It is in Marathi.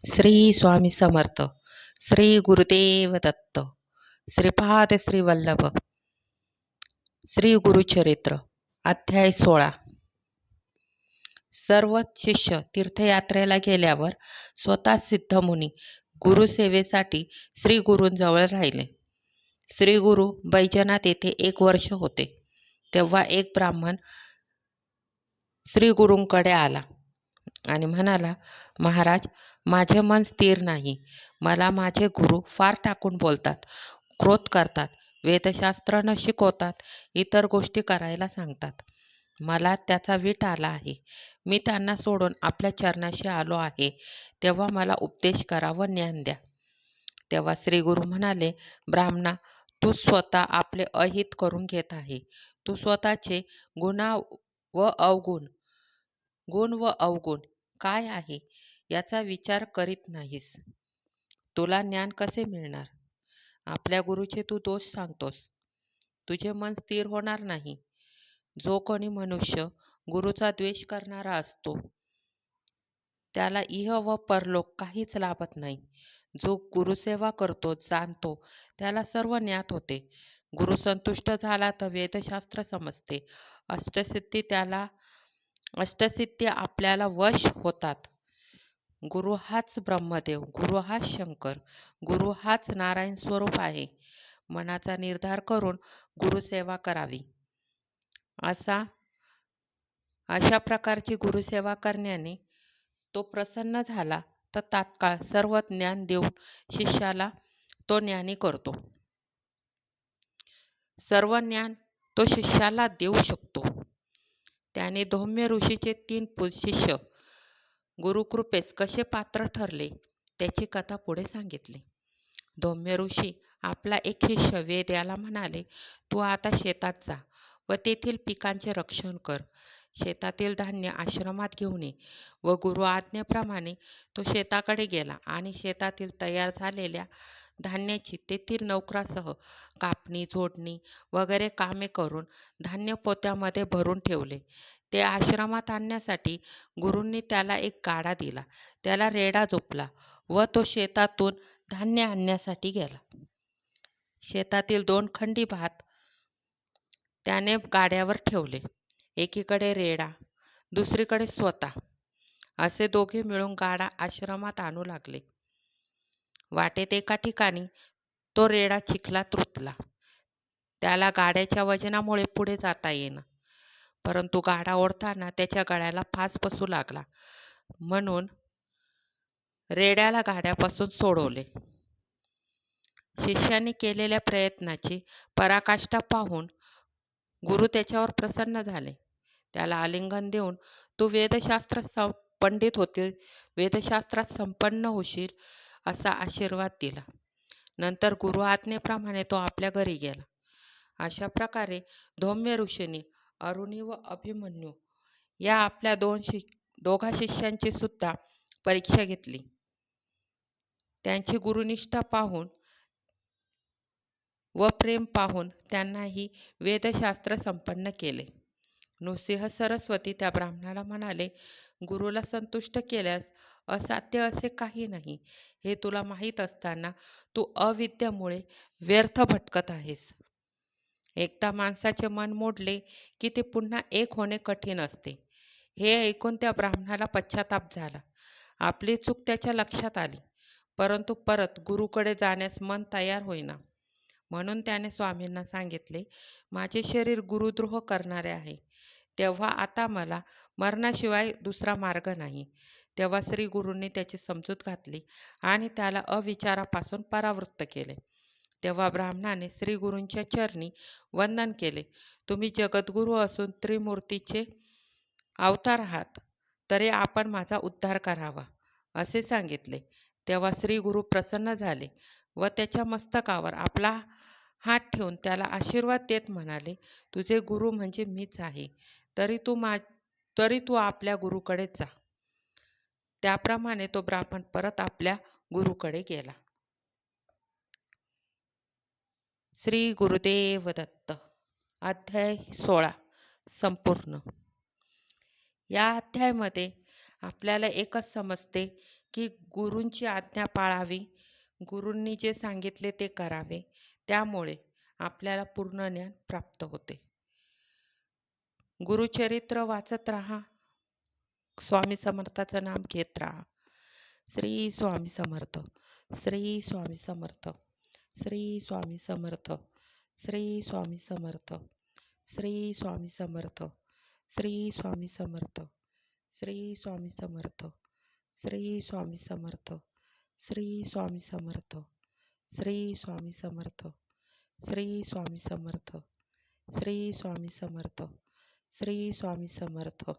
श्री स्वामी समर्थ. श्री गुरुदेव दत्त. श्रीपाद श्री वल्लभ. श्री गुरुचरित्र. अध्याय 16. सर्व शिष्य तीर्थयात्रेला गेल्यावर स्वतः सिद्धमुनी गुरुसेवेसाठी श्री गुरूंजवळ राहिले. श्री गुरु बैजनाथ येथे 1 वर्ष होते. तेव्हा एक ब्राह्मण श्री गुरूंकडे आला आणि म्हणाला, महाराज, माझे मन स्थिर नाही. मला माझे गुरु फार टाकून बोलतात, क्रोध करतात, वेदशास्त्र न शिकवतात, इतर गोष्टी करायला सांगतात. मला त्याचा वीट आला आहे. मी त्यांना सोडून आपल्या चरणाशी आलो आहे. तेव्हा मला उपदेश करा व ज्ञान द्या. तेव्हा श्री गुरु म्हणाले, ब्राह्मणा, तू स्वतः आपले अहित करून घेत आहे. तू स्वतःचे गुण व अवगुण काय आहे याचा विचार करीत नाहीस. तुला ज्ञान कसे मिळणार? आपल्या गुरुचे तू दोष सांगतोस. तुझे मन स्थिर होणार नाही. जो कोणी मनुष्य गुरुचा द्वेष करणारा असतो त्याला इह व परलोक काहीच लाभत नाही. जो गुरुसेवा करतो, जाणतो, त्याला सर्व ज्ञात होते. गुरु संतुष्ट झाला तर वेदशास्त्र समजते. अष्टसिद्धी आपल्याला वश होतात. गुरु हाच ब्रह्मदेव, गुरु हाच शंकर, गुरु हाच नारायण स्वरूप आहे. मनाचा निर्धार करून गुरुसेवा करावी. अशा प्रकारची गुरुसेवा करण्याने तो प्रसन्न झाला तर तात्काळ सर्व ज्ञान देऊन शिष्याला तो ज्ञानी करतो. सर्व ज्ञान तो शिष्याला देऊ शकतो. त्याने धौम्य ऋषीचे 3 शिष्य गुरुकृपेस कसे पात्र ठरले त्याची कथा पुढे सांगितली. धौम्य ऋषी आपला एक शिष्य वेद याला म्हणाले, तू आता शेतात जा व तेथील पिकांचे रक्षण कर. शेतातील धान्य आश्रमात घेऊन ये. व गुरु आज्ञेप्रमाणे तो शेताकडे गेला आणि शेतातील तयार झालेल्या धान्याची तेथील नौकरासह कापणी, जोडणी वगैरे कामे करून धान्य पोत्यामध्ये भरून ठेवले. ते आश्रमात आणण्यासाठी गुरूंनी त्याला एक गाडा दिला. त्याला रेडा झोपला व तो शेतातून धान्य आणण्यासाठी गेला. शेतातील 2 खंडी भात त्याने गाड्यावर ठेवले. एकीकडे रेडा, दुसरीकडे स्वतः. असे दोघे मिळून गाडा आश्रमात आणू लागले. वाटेत एका ठिकाणी तो रेडा चिखलात रुतला. त्याला गाड्याच्या वजनामुळे पुढे जाता येईना. परंतु गाडा ओढताना त्याच्या गळ्याला फास बसू लागला. म्हणून रेड्याला गाड्यापासून सोडवले. शिष्याने केलेल्या प्रयत्नाची पराकाष्ठा पाहून गुरु त्याच्यावर प्रसन्न झाले. त्याला आलिंगन देऊन तू वेदशास्त्रात पंडित होतील, वेदशास्त्रात संपन्न होशील असा आशीर्वाद दिला. नंतर गुरु आज्ञेप्रमाणे तो आपल्या घरी गेला. अशा प्रकारे धौम्य ऋषींनी अरुणी व अभिमन्यू या आपल्या दोघा शिष्यांची सुद्धा परीक्षा घेतली. त्यांची गुरुनिष्ठा पाहून व प्रेम पाहून त्यांनाही वेदशास्त्र संपन्न केले. नृसिंह सरस्वती त्या ब्राह्मणाला म्हणाले, गुरुला संतुष्ट केल्यास असाध्य असे काही नाही. हे तुला माहीत असताना तू अविद्येमुळे व्यर्थ भटकत आहेस. एकदा माणसाचे मन मोडले की ते पुन्हा एक होणे कठीण असते. हे ऐकून त्या ब्राह्मणाला पश्चाताप झाला. आपली चूक त्याच्या लक्षात आली, परंतु परत गुरुकडे जाण्यास मन तयार होईना. म्हणून त्याने स्वामींना सांगितले, माझे शरीर गुरुद्रोह करणारे आहे. तेव्हा आता मला मरणाशिवाय दुसरा मार्ग नाही. तेव्हा श्री गुरूंनी त्याची समजूत घातली आणि त्याला अविचारापासून परावृत्त केले. तेव्हा ब्राह्मणाने श्री गुरूंच्या चरणी वंदन केले. तुम्ही जगद्गुरू असून त्रिमूर्तीचे अवतार आहात, तरी आपण माझा उद्धार करावा असे सांगितले. तेव्हा श्री गुरु प्रसन्न झाले व त्याच्या मस्तकावर आपला हात ठेवून त्याला आशीर्वाद देत म्हणाले, तुझे गुरु म्हणजे मीच आहे. तरी तू आपल्या गुरुकडे जा. त्याप्रमाणे तो ब्राह्मण परत आपल्या गुरुकडे गेला. श्री गुरुदेव दत्त. अध्याय 16 संपूर्ण. या अध्यायामध्ये आपल्याला एकच समजते की गुरूंची आज्ञा पाळावी, गुरूंनी जे सांगितले ते करावे. त्यामुळे आपल्याला पूर्ण ज्ञान प्राप्त होते. गुरुचरित्र वाचत राहा, स्वामी समर्थाचं नाम घेत राहा. श्री स्वामी समर्थ, श्री स्वामी समर्थ, श्री स्वामी समर्थ, श्री स्वामी समर्थ, श्री स्वामी समर्थ, श्री स्वामी समर्थ, श्री स्वामी समर्थ, श्री स्वामी समर्थ, श्री स्वामी समर्थ, श्री स्वामी समर्थ, श्री स्वामी समर्थ, श्री स्वामी समर्थ, श्री स्वामी समर्थ.